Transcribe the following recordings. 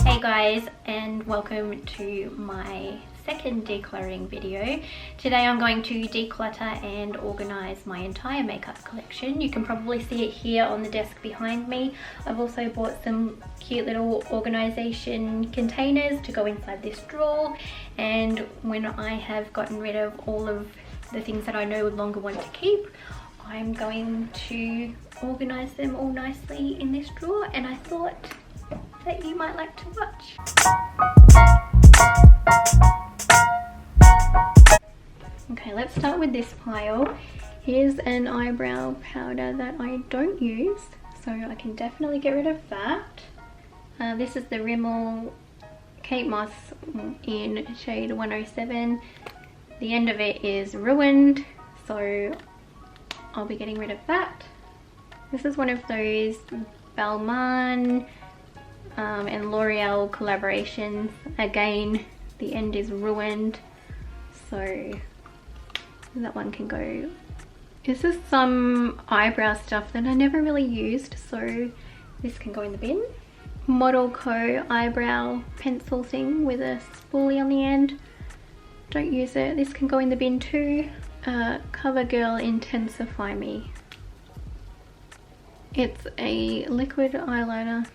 Hey guys, and welcome to my second decluttering video. Today I'm going to declutter and organize my entire makeup collection. You can probably see it here on the desk behind me. I've also bought some cute little organization containers to go inside this drawer, and when I have gotten rid of all of the things that I no longer want to keep, I'm going to organize them all nicely in this drawer, and I thought that you might like to watch. Okay, let's start with this pile. Here's an eyebrow powder that I don't use, so I can definitely get rid of that. This is the Rimmel Kate Moss in shade 107. The end of it is ruined, so I'll be getting rid of that. This is one of those Balmain and L'Oreal collaborations. Again, the end is ruined, so that one can go. This is some eyebrow stuff that I never really used, so this can go in the bin. Model Co eyebrow pencil thing with a spoolie on the end. Don't use it. This can go in the bin too. CoverGirl Intensify Me. It's a liquid eyeliner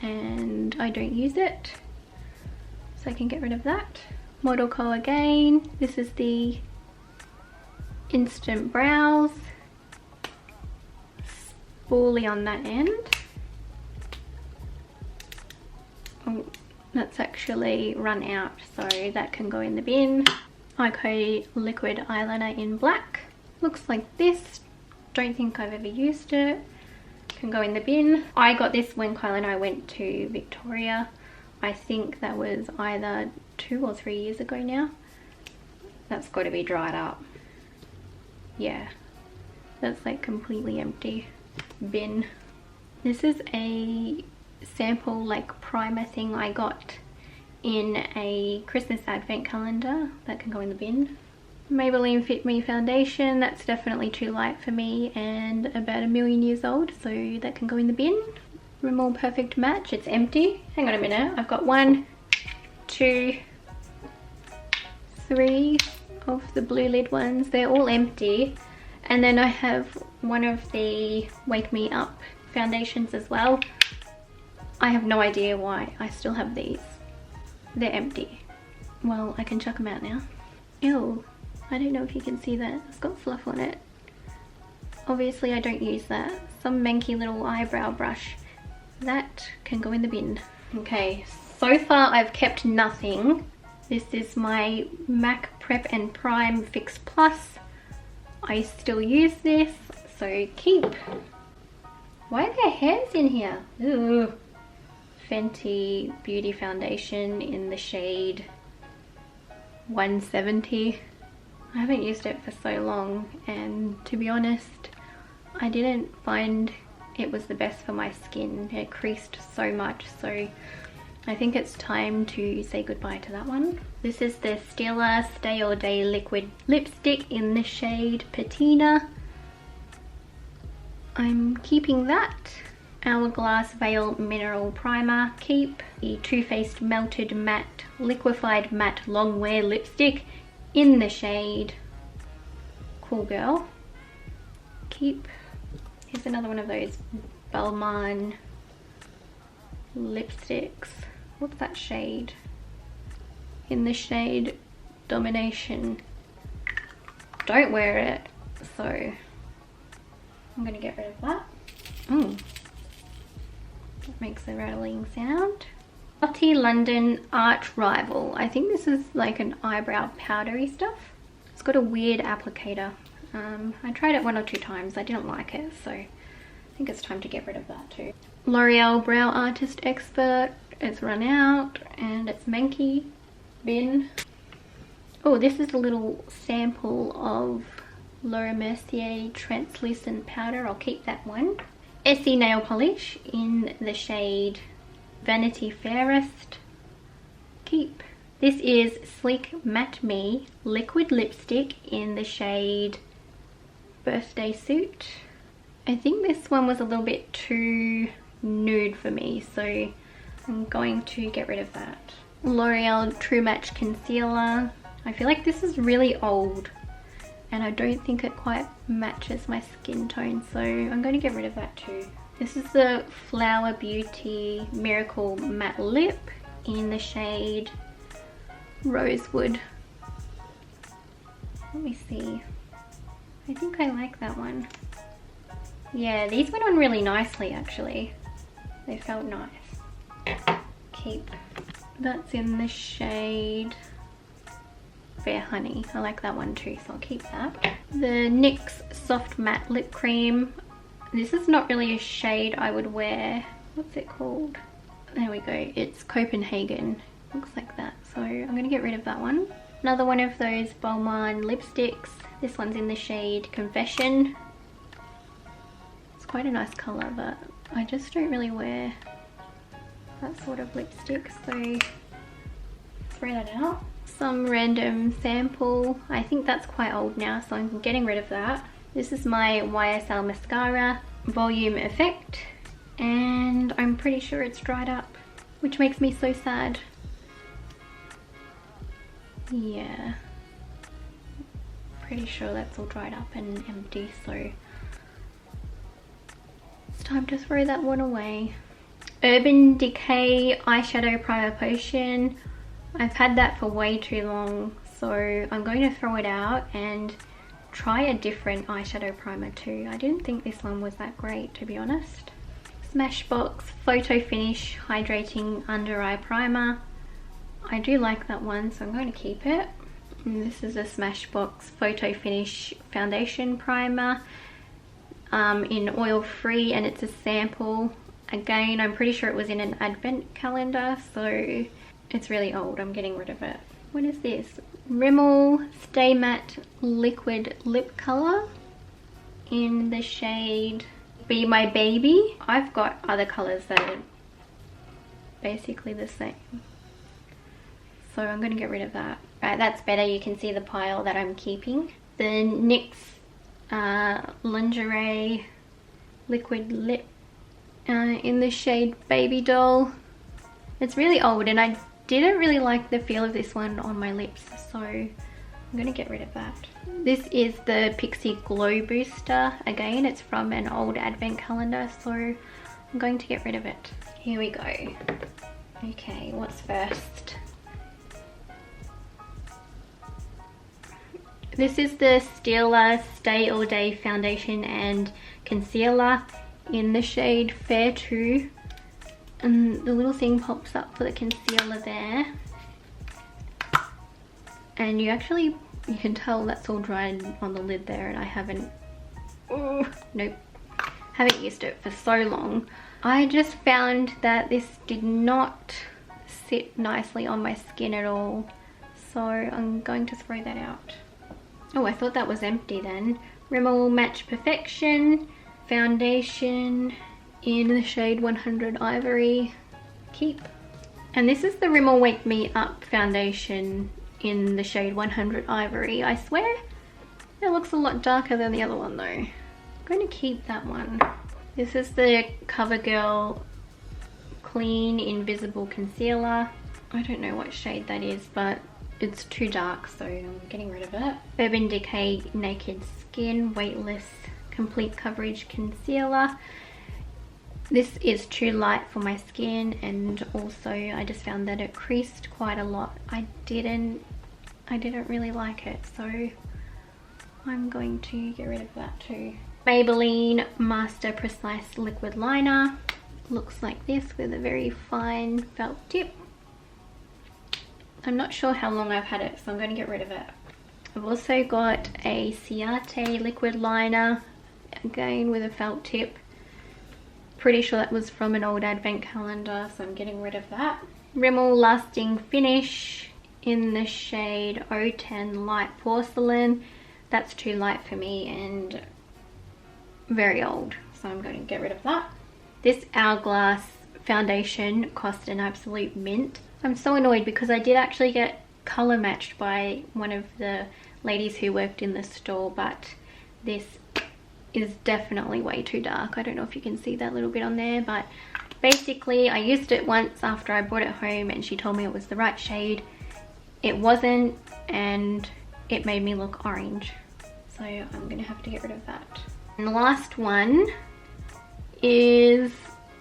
and I don't use it, so I can get rid of that. Model Co again. This is the Instant Brows. Spoolie on that end. Oh, that's actually run out, so that can go in the bin. Ico liquid eyeliner in black. Looks like this. Don't think I've ever used it. Can go in the bin. I got this when Kyle and I went to Victoria. I think that was either 2 or 3 years ago now. That's got to be dried up. Yeah, that's like completely empty. Bin. This is a sample like primer thing I got in a Christmas advent calendar. That can go in the bin. Maybelline Fit Me foundation, that's definitely too light for me and about 1,000,000 years old, so that can go in the bin. Rimmel Perfect Match, it's empty. Hang on a minute, I've got 1, 2, 3 of the blue lid ones. They're all empty. And then I have one of the Wake Me Up foundations as well. I have no idea why I still have these. They're empty. Well, I can chuck them out now. Ew. I don't know if you can see that. It's got fluff on it. Obviously I don't use that. Some manky little eyebrow brush. That can go in the bin. Okay, so far I've kept nothing. This is my MAC Prep and Prime Fix Plus. I still use this, so keep. Why are there hairs in here? Ooh. Fenty Beauty Foundation in the shade 170. I haven't used it for so long, and to be honest, I didn't find it was the best for my skin. It creased so much, so I think it's time to say goodbye to that one. This is the Stila Stay All Day Liquid Lipstick in the shade Patina. I'm keeping that. Hourglass Veil Mineral Primer, keep. The Too Faced Melted Matte Liquefied Matte Longwear Lipstick in the shade Cool Girl, keep. Here's another one of those Balmain lipsticks. What's that shade? In the shade Domination. Don't wear it, so I'm gonna get rid of that. That makes a rattling sound. Lottie London Art Rival. I think this is like an eyebrow powdery stuff. It's got a weird applicator. I tried it 1 or 2 times. I didn't like it, so I think it's time to get rid of that too. L'Oreal Brow Artist Expert. It's run out and it's manky. Bin. Oh, this is a little sample of Laura Mercier Translucent Powder. I'll keep that one. Essie Nail Polish in the shade Vanity Fairest, keep. This is Sleek Matte Me Liquid Lipstick in the shade Birthday Suit. I think this one was a little bit too nude for me, so I I'm going to get rid of that. L'Oreal True Match Concealer. I feel like this is really old and I don't think it quite matches my skin tone, so I'm going to get rid of that too. This is the Flower Beauty Miracle Matte Lip in the shade Rosewood. Let me see. I think I like that one. Yeah, these went on really nicely actually. They felt nice. Keep. That's in the shade Fair Honey. I like that one too, so I'll keep that. The NYX Soft Matte Lip Cream. This is not really a shade I would wear. What's it called? There we go. It's Copenhagen. Looks like that. So I'm going to get rid of that one. Another one of those Balmain lipsticks. This one's in the shade Confession. It's quite a nice colour, but I just don't really wear that sort of lipstick, so throw that out. Some random sample. I think that's quite old now, so I'm getting rid of that. This is my YSL mascara, Volume Effect, and I'm pretty sure it's dried up, which makes me so sad. Yeah, pretty sure that's all dried up and empty, so it's time to throw that one away. Urban Decay Eyeshadow Primer Potion. I've had that for way too long, so I'm going to throw it out and try a different eyeshadow primer too. I didn't think this one was that great, to be honest. Smashbox Photo Finish Hydrating Under Eye Primer. I do like that one, so I'm going to keep it. And this is a Smashbox Photo Finish Foundation Primer in oil free, and it's a sample. Again, I'm pretty sure it was in an advent calendar, so it's really old. I'm getting rid of it. What is this? Rimmel Stay Matte Liquid Lip Color in the shade Be My Baby. I've got other colors that are basically the same, so I'm going to get rid of that. Right, that's better. You can see the pile that I'm keeping. The NYX Lingerie Liquid Lip in the shade Baby Doll. It's really old and I didn't really like the feel of this one on my lips, so I'm going to get rid of that. This is the Pixie Glow Booster. Again, it's from an old advent calendar, so I'm going to get rid of it. Here we go. Okay, what's first? This is the Stila Stay All Day Foundation and Concealer in the shade Fair 2. And the little thing pops up for the concealer there. And you can tell that's all dried on the lid there, and I haven't, nope, haven't used it for so long. I just found that this did not sit nicely on my skin at all, so I'm going to throw that out. Oh, I thought that was empty then. Rimmel Match Perfection Foundation in the shade 100 Ivory. Keep. And this is the Rimmel Wake Me Up Foundation in the shade 100 Ivory. I swear it looks a lot darker than the other one though. I'm going to keep that one. This is the CoverGirl Clean Invisible Concealer. I don't know what shade that is, but it's too dark, so I'm getting rid of it. Urban Decay Naked Skin Weightless Complete Coverage Concealer. This is too light for my skin, and also I just found that it creased quite a lot. I didn't really like it, so I'm going to get rid of that too. Maybelline Master Precise Liquid Liner. Looks like this with a very fine felt tip. I'm not sure how long I've had it, so I'm going to get rid of it. I've also got a Ciate liquid liner, again with a felt tip. Pretty sure that was from an old advent calendar, so I'm getting rid of that. Rimmel Lasting Finish in the shade 010 Light Porcelain. That's too light for me and very old, so I'm going to get rid of that. This Hourglass foundation cost an absolute mint. I'm so annoyed because I did actually get colour matched by one of the ladies who worked in the store, but this is definitely way too dark. I don't know if you can see that little bit on there, but Basically, I used it once after I brought it home and she told me it was the right shade. It wasn't, and it made me look orange. So I'm gonna have to get rid of that. And the last one is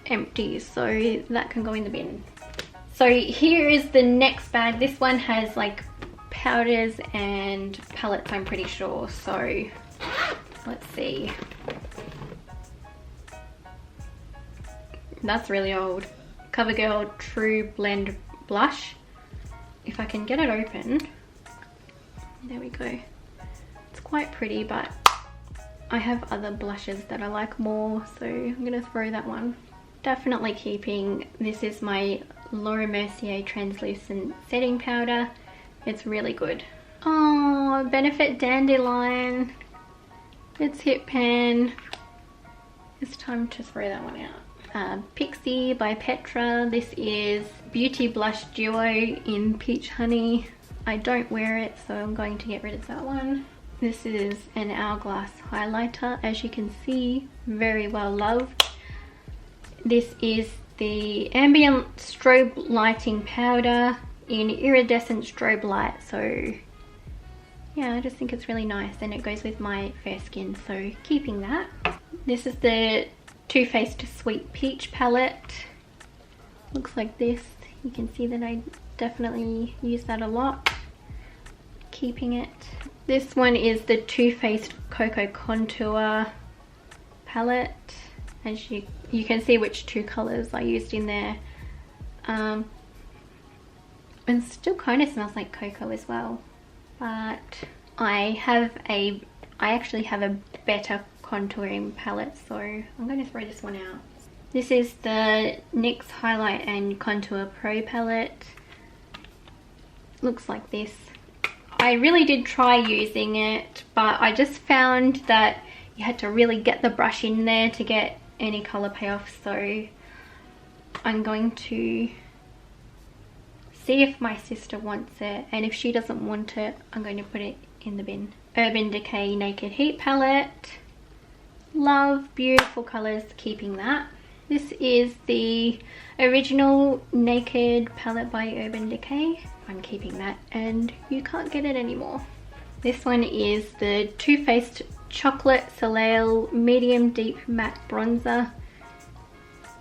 empty, so that can go in the bin. So here is the next bag. This one has like powders and palettes, I'm pretty sure. So let's see. That's really old. CoverGirl True Blend Blush. If I can get it open. There we go. It's quite pretty, but I have other blushes that I like more, so I'm gonna throw that one. Definitely keeping, this is my Laura Mercier Translucent Setting Powder. It's really good. Oh, Benefit Dandelion. It's Hit Pan. It's time to throw that one out. Pixie by Petra. This is Beauty Blush Duo in Peach Honey. I don't wear it, so I'm going to get rid of that one. This is an Hourglass highlighter, as you can see, very well loved. This is the Ambient Strobe Lighting Powder in Iridescent Strobe Light. So yeah, I just think it's really nice and it goes with my fair skin, so keeping that. This is the Too Faced Sweet Peach palette. Looks like this. You can see that I definitely use that a lot. Keeping it. This one is the Too Faced Cocoa Contour palette. As you can see which two colours I used in there. And still kind of smells like cocoa as well. But I actually have a better contouring palette, so I'm going to throw this one out. This is the NYX Highlight and Contour Pro palette. Looks like this. I really did try using it, but I just found that you had to really get the brush in there to get any colour payoff, so I'm going to see if my sister wants it, and if she doesn't want it, I'm going to put it in the bin. Urban Decay Naked Heat palette. Love, beautiful colours, keeping that. This is the original Naked palette by Urban Decay. I'm keeping that, and you can't get it anymore. This one is the Too Faced Chocolate Soleil Medium Deep Matte Bronzer.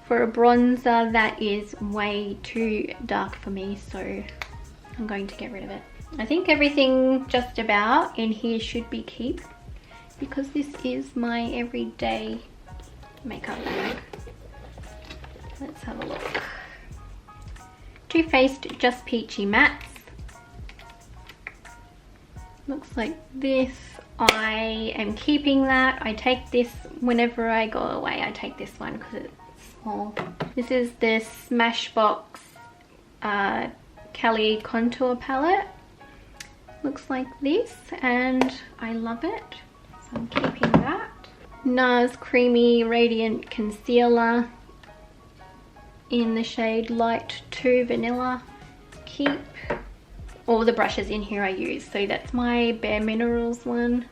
For a bronzer, that is way too dark for me, so I'm going to get rid of it. I think everything just about in here should be kept, because this is my everyday makeup bag. Let's have a look. Too Faced Just Peachy Mattes. Looks like this. I am keeping that. I take this whenever I go away. I take this one because it's small. This is the Smashbox Cali Contour Palette. Looks like this, and I love it. So I'm keeping that. NARS Creamy Radiant Concealer in the shade Light 2 Vanilla. Keep all the brushes in here I use. So that's my Bare Minerals one.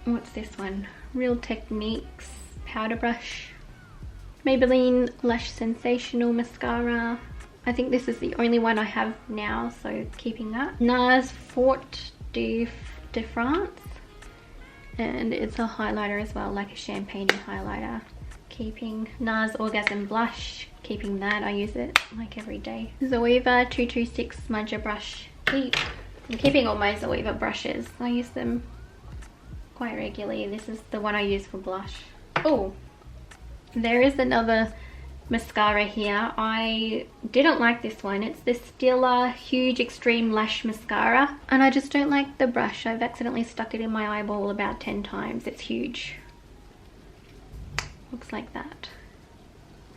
What's this one? Real Techniques powder brush. Maybelline Lash Sensational Mascara. I think this is the only one I have now, so keeping that. NARS Fort de France. And it's a highlighter as well, like a champagne highlighter. Keeping NARS Orgasm Blush. Keeping that, I use it like every day. Zoeva 226 Smudger Brush. I'm keeping all my Zoeva brushes. I use them quite regularly. This is the one I use for blush. Oh, there is another mascara here. I didn't like this one. It's the Stila Huge Extreme Lash Mascara, and I just don't like the brush. I've accidentally stuck it in my eyeball about 10 times. It's huge. Looks like that.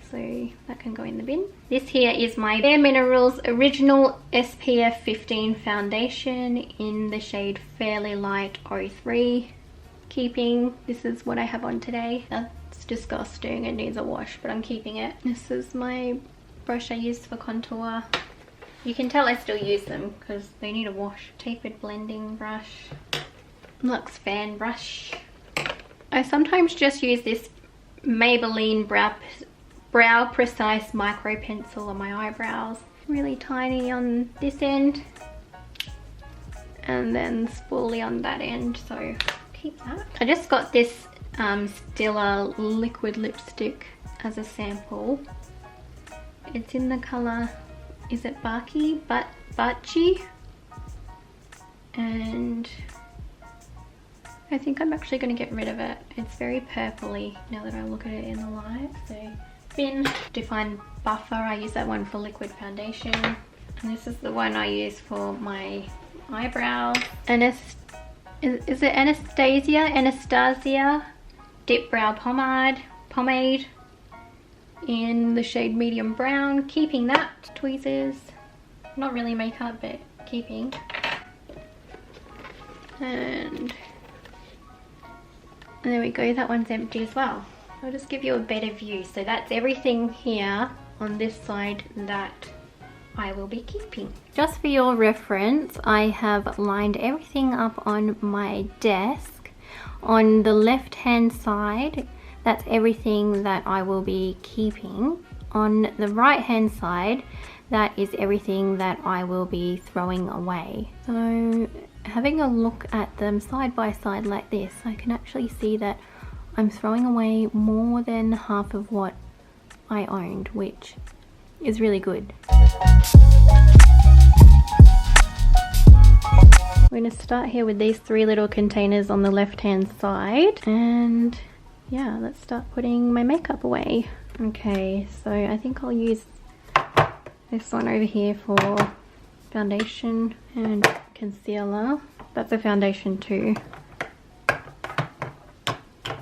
So that can go in the bin. This here is my Bare Minerals Original SPF 15 Foundation in the shade Fairly Light 03. Keeping, this is what I have on today. That's disgusting, it needs a wash, but I'm keeping it. This is my brush I use for contour. You can tell I still use them because they need a wash. Tapered blending brush. Luxe fan brush. I sometimes just use this Maybelline Brow Precise Micro Pencil on my eyebrows. Really tiny on this end. And then spoolie on that end, so keep that. I just got this Stila liquid lipstick as a sample. It's in the colour, is it Bachi? And I think I'm actually going to get rid of it. It's very purpley now that I look at it in the light. So bin, Define Buffer, I use that one for liquid foundation. And this is the one I use for my eyebrows. Is it Anastasia Dip Brow Pomade in the shade medium brown. Keeping that. Tweezers, not really makeup but keeping. And there we go, that one's empty as well. I'll just give you a better view. So that's everything here on this side that I will be keeping. Just for your reference, I have lined everything up on my desk. On the left hand side, that's everything that I will be keeping. On the right hand side, that is everything that I will be throwing away. So having a look at them side by side like this, I can actually see that I'm throwing away more than half of what I owned, which is really good. We're going to start here with these 3 little containers on the left hand side, and yeah, let's start putting my makeup away. Okay, so I think I'll use this one over here for foundation and concealer. That's a foundation too.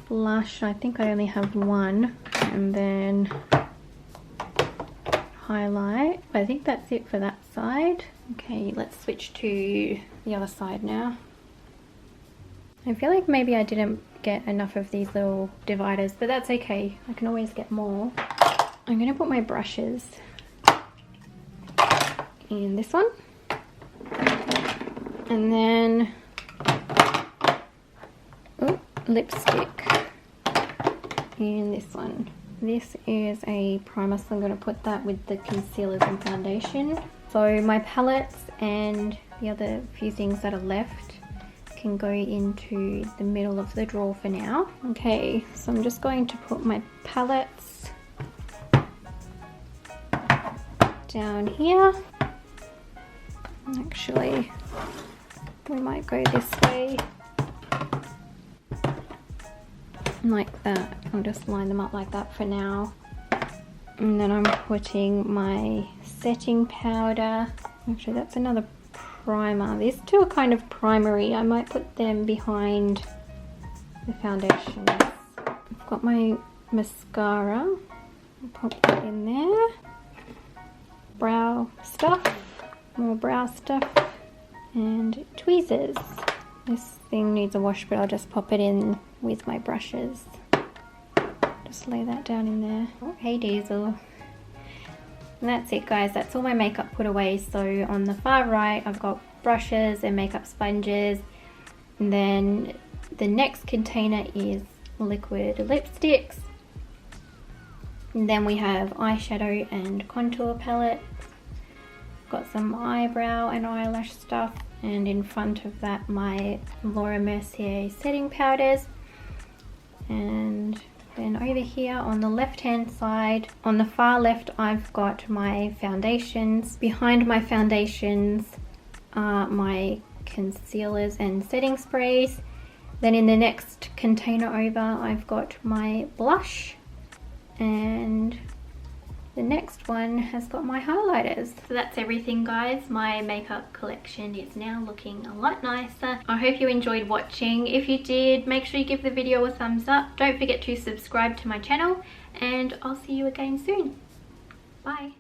Blush, I think I only have one, and then highlight. I think that's it for that side. Okay, let's switch to the other side now. I feel like maybe I didn't get enough of these little dividers, but that's okay. I can always get more. I'm gonna put my brushes in this one. And then lipstick in this one. This is a primer, so I'm going to put that with the concealers and foundation. So my palettes and the other few things that are left can go into the middle of the drawer for now. Okay, so I'm just going to put my palettes down here. Actually, we might go this way. Like that. I'll just line them up like that for now. And then I'm putting my setting powder. Actually, that's another primer. These two are kind of primary. I might put them behind the foundation. I've got my mascara. I'll pop that in there. Brow stuff. More brow stuff. And tweezers. This thing needs a wash, but I'll just pop it in with my brushes. Just lay that down in there. Oh, hey Diesel. And that's it guys, that's all my makeup put away. So on the far right I've got brushes and makeup sponges, and then the next container is liquid lipsticks, and then we have eyeshadow and contour palette. Got some eyebrow and eyelash stuff, and in front of that my Laura Mercier setting powders. And then over here on the left hand side, on the far left, I've got my foundations. Behind my foundations are my concealers and setting sprays. Then in the next container over, I've got my blush, and the next one has got my highlighters. So that's everything guys. My makeup collection is now looking a lot nicer. I hope you enjoyed watching. If you did, make sure you give the video a thumbs up. Don't forget to subscribe to my channel, and I'll see you again soon. Bye.